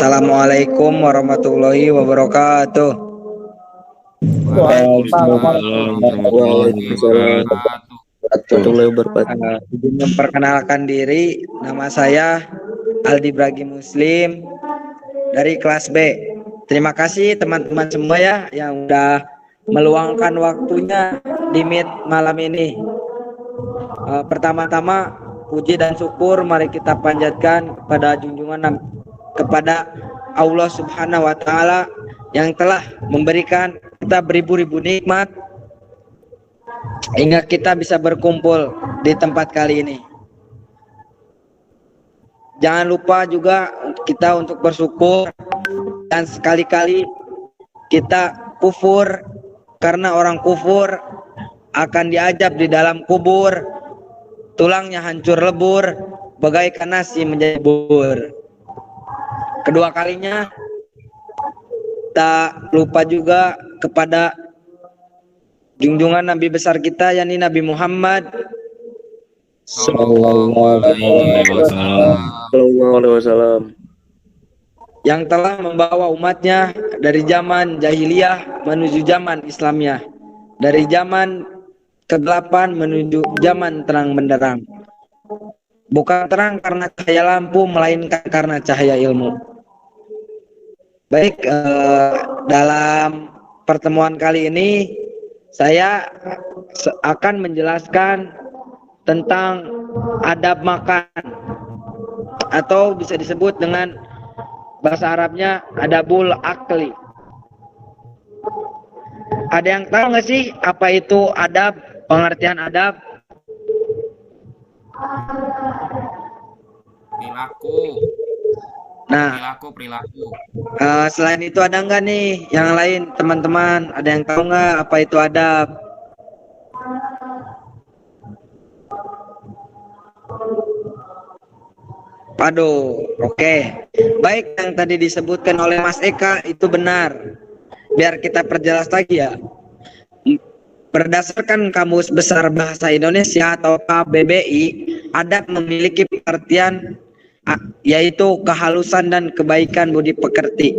Assalamualaikum warahmatullahi wabarakatuh. Waalaikumsalam warahmatullahi wabarakatuh. Izin memperkenalkan diri, nama saya Aldi Bragi Muslim dari kelas B. Terima kasih teman-teman semua ya yang udah meluangkan waktunya di Meet malam ini. Pertama-tama puji dan syukur mari kita panjatkan kepada Allah Subhanahu wa taala yang telah memberikan kita beribu-ribu nikmat hingga kita bisa berkumpul di tempat kali ini. Jangan lupa juga kita untuk bersyukur dan sekali-kali kita kufur, karena orang kufur akan diajab di dalam kubur, tulangnya hancur lebur bagaikan nasi menjadi bubur. Kedua kalinya tak lupa juga kepada junjungan Nabi besar kita, yakni Nabi Muhammad Sallallahu alaihi wasallam, yang telah membawa umatnya dari zaman jahiliyah menuju zaman Islamiyah, dari zaman kegelapan menuju zaman terang benderang. Bukan terang karena cahaya lampu, melainkan karena cahaya ilmu. Baik, dalam pertemuan kali ini saya akan menjelaskan tentang adab makan, atau bisa disebut dengan bahasa Arabnya adabul akli. Ada yang tahu nggak sih apa itu adab, pengertian adab? Perilaku. Nah, perilaku. Selain itu ada nggak nih yang lain teman-teman? Ada yang tahu nggak apa itu adab? Aduh, oke. Baik, yang tadi disebutkan oleh Mas Eka itu benar. Biar kita perjelas lagi ya. Berdasarkan Kamus Besar Bahasa Indonesia atau KBBI, adab memiliki pengertian yaitu kehalusan dan kebaikan budi pekerti.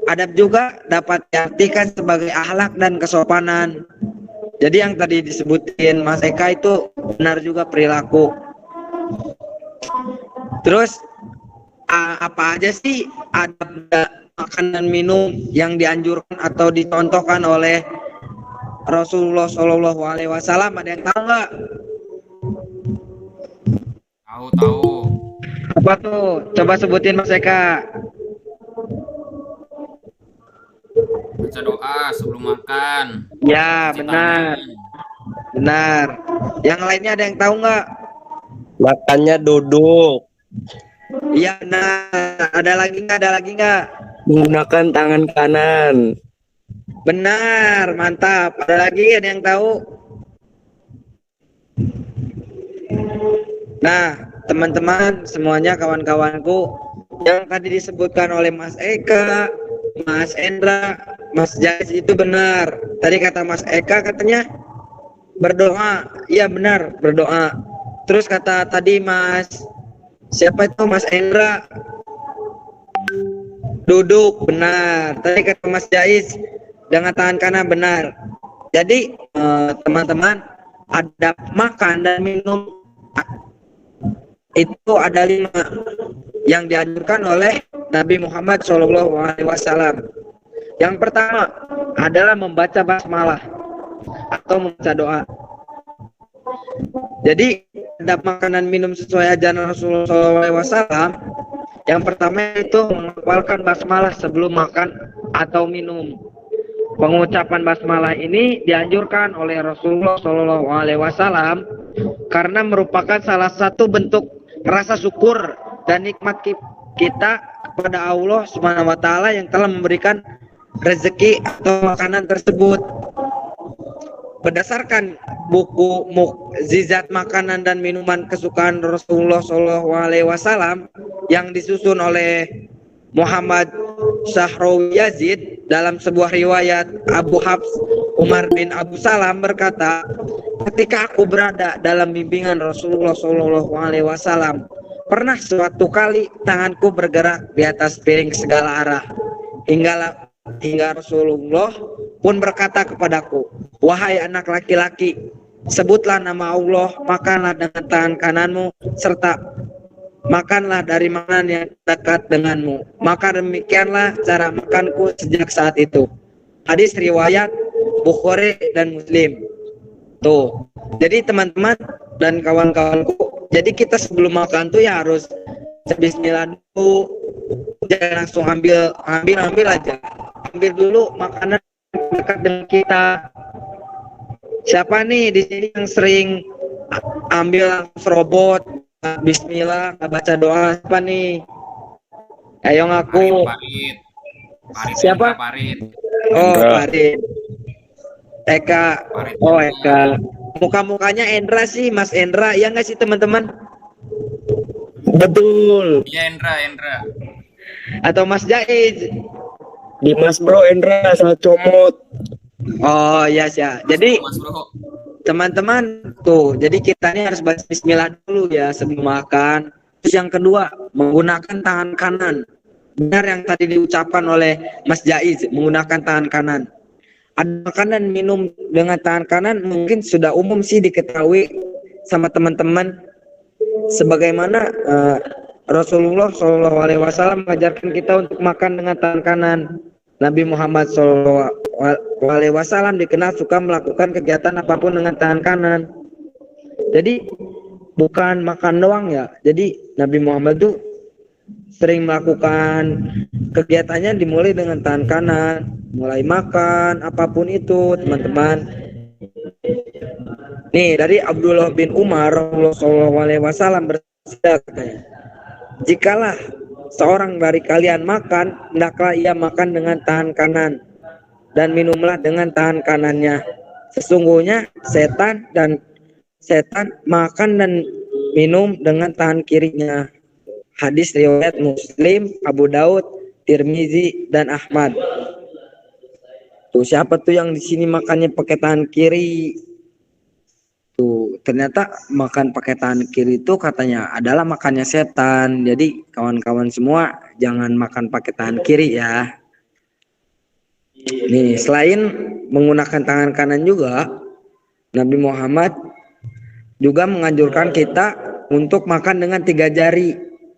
Adab juga dapat diartikan sebagai akhlak dan kesopanan. Jadi yang tadi disebutin Mas Eka itu benar juga, perilaku. Terus apa aja sih adab makan dan minum yang dianjurkan atau dicontohkan oleh Rasulullah Shallallahu Alaihi Wasallam? Ada yang tahu nggak? Tahu. Apa tuh? Coba sebutin Mas Eka. Baca doa sebelum makan. Ya, benar. Benar. Yang lainnya ada yang tahu nggak? Makannya duduk. Iya, benar. Ada lagi nggak? Menggunakan tangan kanan. Benar, mantap. Ada lagi, ada yang tahu? Nah, teman-teman semuanya, kawan-kawanku, yang tadi disebutkan oleh Mas Eka, Mas Endra, Mas Jais itu benar. Tadi kata Mas Eka katanya berdoa. Iya benar, berdoa. Terus kata tadi Mas, siapa itu Mas Endra? Duduk, benar. Tadi kata Mas Jais dengan tangan kanan, benar. Jadi teman-teman, adab makan dan minum itu ada 5 yang dianjurkan oleh Nabi Muhammad SAW. Yang pertama adalah membaca basmalah atau membaca doa. Jadi adab makan dan minum sesuai ajaran Rasulullah SAW. Yang pertama itu menghafalkan basmalah sebelum makan atau minum. Pengucapan basmalah ini dianjurkan oleh Rasulullah SAW karena merupakan salah satu bentuk rasa syukur dan nikmat kita kepada Allah Subhanahu wa taala yang telah memberikan rezeki atau makanan tersebut. Berdasarkan buku Mukjizat Makanan dan Minuman Kesukaan Rasulullah SAW yang disusun oleh Muhammad Syahrawi Yazid, dalam sebuah riwayat Abu Hafs Umar bin Abu Salam berkata, ketika aku berada dalam bimbingan Rasulullah SAW, pernah suatu kali tanganku bergerak di atas piring segala arah hingga Rasulullah pun berkata kepadaku, wahai anak laki-laki, sebutlah nama Allah, makanlah dengan tangan kananmu, serta makanlah dari makanan yang dekat denganmu. Maka demikianlah cara makanku sejak saat itu. Hadis riwayat Bukhari dan Muslim. Tuh. Jadi teman-teman dan kawan-kawanku, jadi kita sebelum makan tuh ya harus bismillah dulu. Jangan langsung ambil aja. Ambil dulu makanan dekat dengan kita. Siapa nih di sini yang sering ambil serobot, bismillah, nggak baca doa? Siapa nih? Ayo ngaku. Parit. Siapa? Parit. Oh, Parit. Eka. Parit. Oh, Eka. Muka-mukanya Endra sih, Mas Endra. Ya nggak sih teman-teman? Betul. Iya, Endra. Atau Mas Jaiz? Dimas bro, Endra sangat comot. Oh, ya sih. Jadi Mas Bro. teman-teman tuh, jadi kita ini harus baca bismillah dulu ya sebelum makan. Terus yang kedua, menggunakan tangan kanan. Benar yang tadi diucapkan oleh Mas Jaiz, menggunakan tangan kanan. Ada makanan minum dengan tangan kanan mungkin sudah umum sih diketahui sama teman-teman. Sebagaimana Rasulullah SAW mengajarkan kita untuk makan dengan tangan kanan. Nabi Muhammad SAW dikenal suka melakukan kegiatan apapun dengan tangan kanan. Jadi bukan makan doang ya. Jadi Nabi Muhammad tuh sering melakukan kegiatannya dimulai dengan tangan kanan, mulai makan apapun itu, teman-teman. Nih dari Abdullah bin Umar, Rasulullah SAW bersabda, jikalah seorang dari kalian makan, hendaklah ia makan dengan tangan kanan dan minumlah dengan tangan kanannya. Sesungguhnya setan makan dan minum dengan tangan kirinya. Hadis riwayat Muslim, Abu Daud, Tirmizi dan Ahmad. Tuh siapa tuh yang di sini makannya pakai tangan kiri? Tuh ternyata makan pakai tangan kiri itu katanya adalah makannya setan. Jadi kawan-kawan semua jangan makan pakai tangan kiri ya. Nih selain menggunakan tangan kanan juga, Nabi Muhammad juga menganjurkan kita untuk makan dengan 3 jari,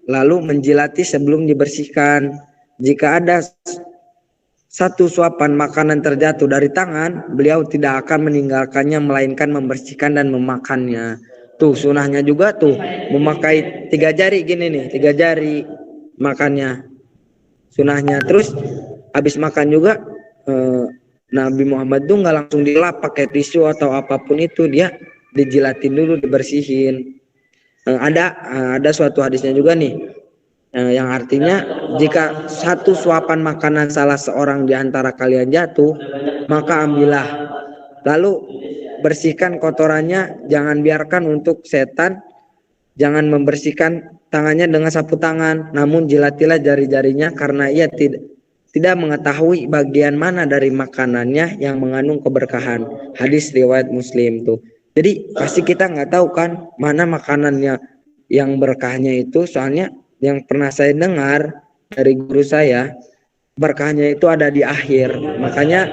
lalu menjilati sebelum dibersihkan. Jika ada satu suapan makanan terjatuh dari tangan, beliau tidak akan meninggalkannya melainkan membersihkan dan memakannya. Tuh sunahnya juga tuh memakai 3 jari gini nih, 3 jari makannya. Sunahnya. Terus habis makan juga Nabi Muhammad tuh nggak langsung dilap pakai tisu atau apapun itu, dia dijilatin dulu, dibersihin. Ada suatu hadisnya juga nih yang artinya jika satu suapan makanan salah seorang di antara kalian jatuh, maka ambillah lalu bersihkan kotorannya, jangan biarkan untuk setan. Jangan membersihkan tangannya dengan sapu tangan, namun jilatilah jari-jarinya karena ia tidak mengetahui bagian mana dari makanannya yang mengandung keberkahan. Hadis riwayat Muslim tuh. Jadi pasti kita nggak tahu kan mana makanannya yang berkahnya itu. Soalnya yang pernah saya dengar dari guru saya, berkahnya itu ada di akhir. Makanya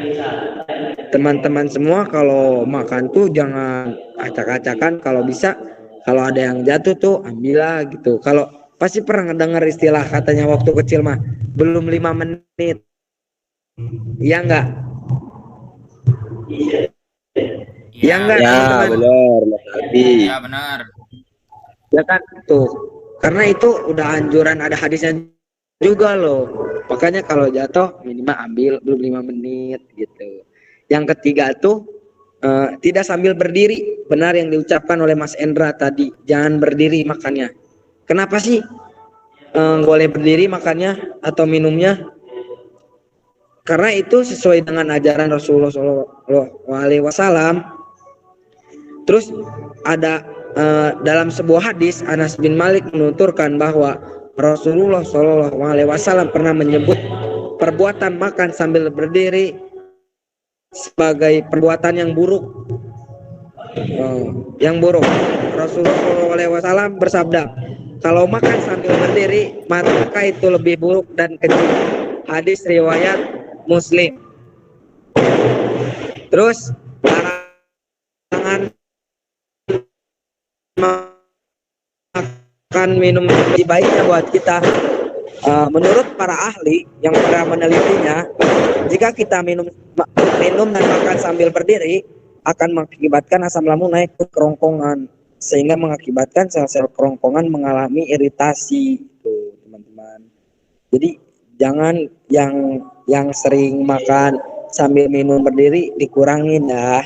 teman-teman semua kalau makan tuh jangan acak-acakan. Kalau bisa, kalau ada yang jatuh tuh ambillah gitu. Kalau pasti pernah dengar istilah katanya waktu kecil mah belum 5 menit. Iya enggak? Iya enggak? Ya benar Mas Albi. Ya benar. Ya kan tuh. Karena itu udah anjuran, ada hadisnya juga loh. Makanya kalau jatuh minimal ambil belum 5 menit gitu. Yang ketiga tuh tidak sambil berdiri. Benar yang diucapkan oleh Mas Endra tadi, jangan berdiri makannya. Kenapa sih boleh berdiri makannya atau minumnya? Karena itu sesuai dengan ajaran Rasulullah SAW. Terus ada dalam sebuah hadis Anas bin Malik menuturkan bahwa Rasulullah SAW pernah menyebut perbuatan makan sambil berdiri sebagai perbuatan yang buruk. Rasulullah SAW bersabda, kalau makan sambil berdiri maka itu lebih buruk dan keji. Hadis riwayat Muslim. Terus larangan makan minum lebih baiknya buat kita. Menurut para ahli yang pernah menelitinya, jika kita minum dan makan sambil berdiri akan mengakibatkan asam lambung naik ke kerongkongan sehingga mengakibatkan sel-sel kerongkongan mengalami iritasi. Tuh, teman-teman. Jadi jangan yang sering makan sambil minum berdiri dikurangin ya.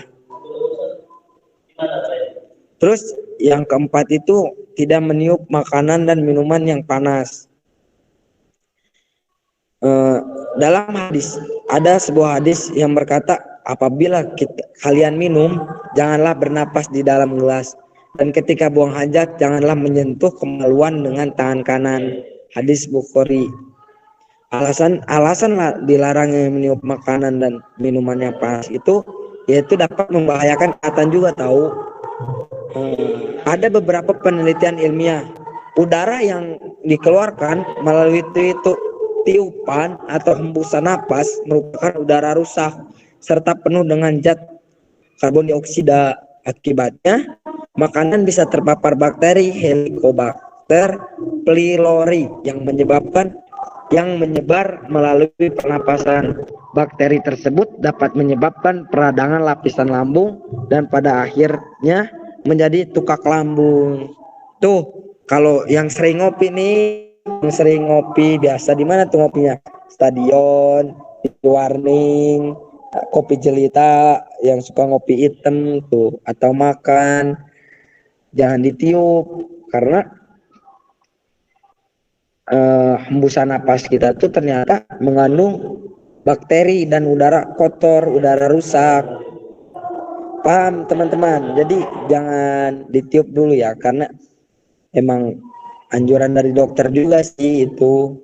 Terus yang keempat itu tidak meniup makanan dan minuman yang panas. Dalam hadis ada sebuah hadis yang berkata apabila kalian minum janganlah bernapas di dalam gelas dan ketika buang hajat janganlah menyentuh kemaluan dengan tangan kanan. Hadis Bukhari. Alasan dilarangnya meniup makanan dan minuman yang panas itu yaitu dapat membahayakan kesehatan juga tahu. Ada beberapa penelitian ilmiah udara yang dikeluarkan melalui tiupan atau hembusan napas merupakan udara rusak serta penuh dengan zat karbon dioksida. Akibatnya makanan bisa terpapar bakteri Helicobacter pylori yang menyebar melalui pernapasan. Bakteri tersebut dapat menyebabkan peradangan lapisan lambung dan pada akhirnya menjadi tukak lambung. Tuh, kalau yang sering ngopi nih, biasa di mana tuh ngopinya? Stadion, di warning, kopi jelita, yang suka ngopi hitam tuh, atau makan, jangan ditiup karena hembusan napas kita tuh ternyata mengandung bakteri dan udara kotor, udara rusak. Paham teman-teman? Jadi jangan ditiup dulu ya, karena emang anjuran dari dokter juga sih itu.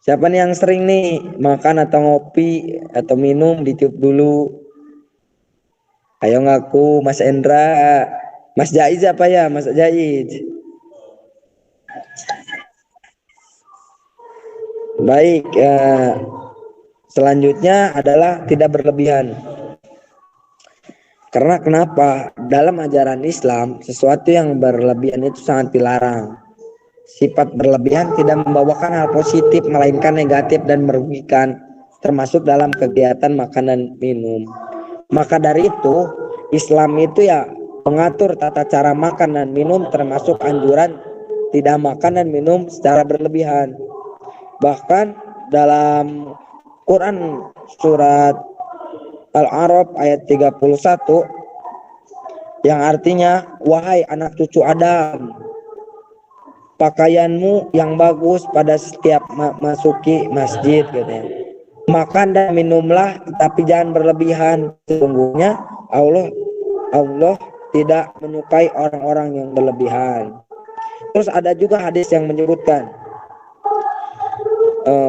Siapa nih yang sering nih makan atau ngopi atau minum ditiup dulu? Ayo ngaku, Mas Endra. Mas Jaiz apa ya? Mas Jaiz. Baik, selanjutnya adalah tidak berlebihan. Karena kenapa? Dalam ajaran Islam, sesuatu yang berlebihan itu sangat dilarang. Sifat berlebihan tidak membawakan hal positif, melainkan negatif dan merugikan, termasuk dalam kegiatan makan dan minum. Maka dari itu, Islam itu ya mengatur tata cara makan dan minum, termasuk anjuran tidak makan dan minum secara berlebihan. Bahkan dalam Quran surat Al-A'raf ayat 31 yang artinya, wahai anak cucu Adam, pakaianmu yang bagus pada setiap masuki masjid katanya. Makan dan minumlah tapi jangan berlebihan, sesungguhnya Allah tidak menyukai orang-orang yang berlebihan. Terus ada juga hadis yang menyebutkan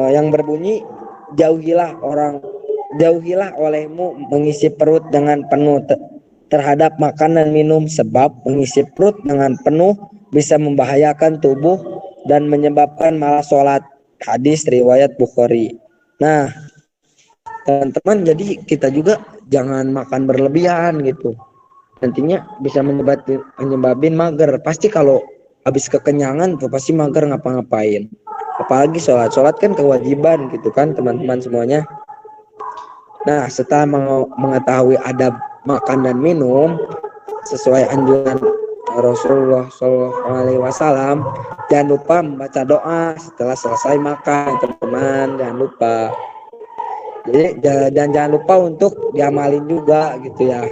yang berbunyi, jauhilah olehmu mengisi perut dengan penuh terhadap makan dan minum, sebab mengisi perut dengan penuh bisa membahayakan tubuh dan menyebabkan malas sholat. Hadis riwayat Bukhari. Nah, teman-teman, jadi kita juga jangan makan berlebihan gitu. Nantinya bisa menyebabin mager. Pasti kalau habis kekenyangan tuh pasti mager ngapa-ngapain. Apalagi sholat kan kewajiban gitu kan teman-teman semuanya. Nah, setelah mengetahui adab makan dan minum sesuai anjuran Rasulullah SAW, jangan lupa membaca doa setelah selesai makan, teman-teman. Jangan lupa. Jadi dan jangan lupa untuk diamalin juga gitu ya.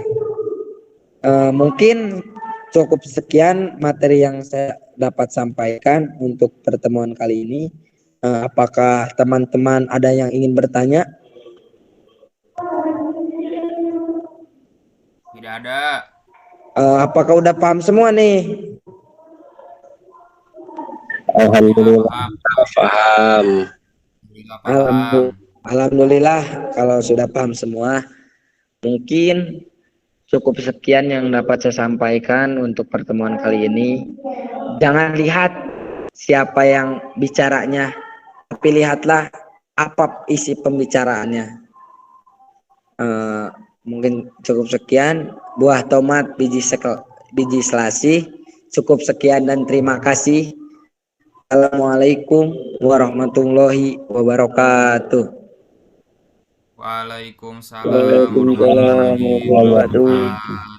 Mungkin cukup sekian materi yang saya dapat sampaikan untuk pertemuan kali ini. Apakah teman-teman ada yang ingin bertanya? Tidak ada. Apakah udah paham semua nih? Alhamdulillah paham. Alhamdulillah kalau sudah paham semua. Mungkin cukup sekian yang dapat saya sampaikan untuk pertemuan kali ini. Jangan lihat siapa yang bicaranya, tapi lihatlah apa isi pembicaraannya. Mungkin cukup sekian. Buah tomat, biji selasi. Cukup sekian dan terima kasih. Assalamualaikum warahmatullahi wabarakatuh. Waalaikumsalam Waalaikumsalam warahmatullahi warahmatullahi wabarakatuh. wabarakatuh.